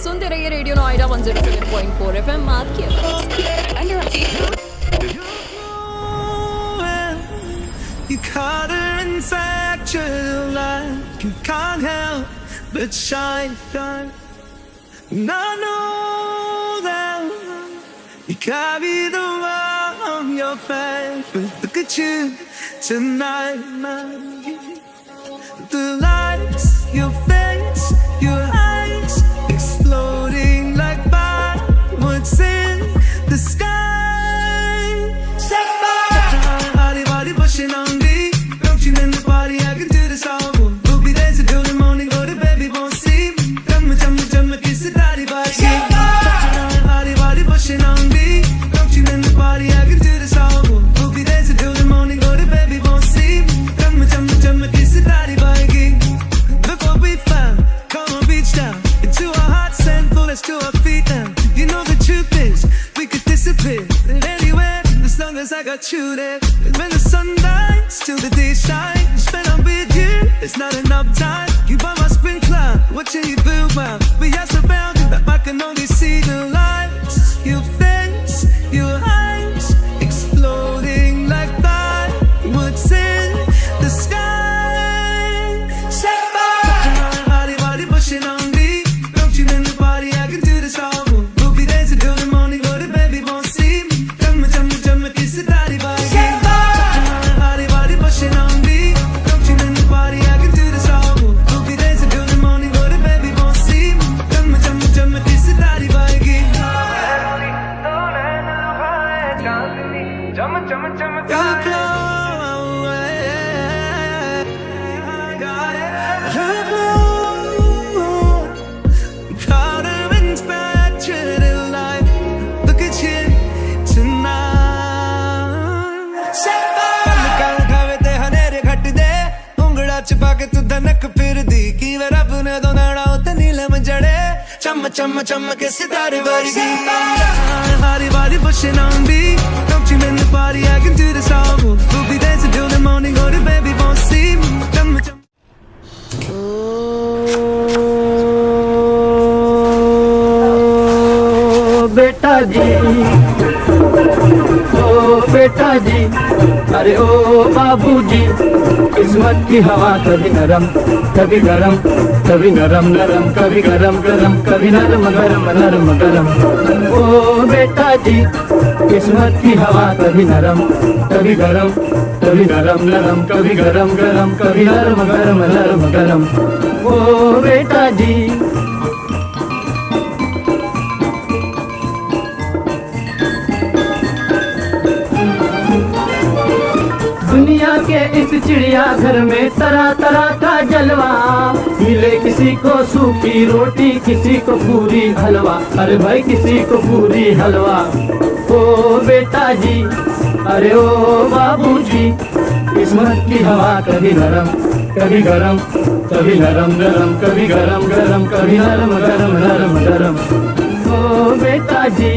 सुनते रहिए radio Noida 107.4 FM आपकी आवाज। You caught her inside your life. You can't help but shine. And I know that you carry the world on your back. But look at you tonight. The lights, your face, your eyes exploding like fireworks in the sky. Set fire! Body, body pushing on me. Don't you in the party? I can do this all. We'll be there till the morning, or the baby won't see me. Jumma, kiss it, daddy, body. Set fire! Body, body pushing on me. Don't you in the party? I can do this all. We'll be there till the morning, or the baby won't see me. Jumma, kiss it, daddy, body. Look what we found. Come on, reach down into our hearts and pull us to our feet now. You know the truth is, we could disappear anywhere as long as I got you there. And when the sun dies, till the day shines, spend I'm with you. It's not enough time. You buy my spring cloud, watching you build round. We are surrounded, but I can only see the lights. Your face, your eyes exploding like fireworks in the sky. Set fire! Body, body pushing on me. Don't you in the party? I can do this all. We'll be there till the morning, or the baby won't see me. Jumma, kiss it, daddy, body. Set fire! Body, body pushing on me. Don't you in the party? I can do this all. We'll be there till the morning, or the baby won't see me. Jumma, kiss it, daddy, body. Chumma, kiss it, daddy, body. Body pushing on me. Don't you in the party? I can do this all. We'll be there till the morning, or the baby won't see me. Chumma. बेटा जी, ओ बेटा जी, अरे ओ बाबूजी, किस्मत की हवा कभी नरम, कभी गरम, कभी नरम नरम, कभी गरम गरम, कभी नरम गरम नरम गरम। ओ बेटा जी, किस्मत की हवा कभी नरम, कभी गरम, कभी नरम नरम, कभी गरम गरम, कभी नरम गरम नरम गरम। ओ बेटा जी। दुनिया के इस चिड़िया घर में तरह तरह का जलवा, मिले किसी को सूखी रोटी, किसी को पूरी हलवा, अरे भाई किसी को पूरी हलवा। ओ बेटा जी, अरे ओ बाबूजी, किस्मत की हवा कभी नरम, कभी गरम, कभी नरम नरम, कभी गरम गरम, कभी नरम गरम नरम गरम। ओ बेटा जी।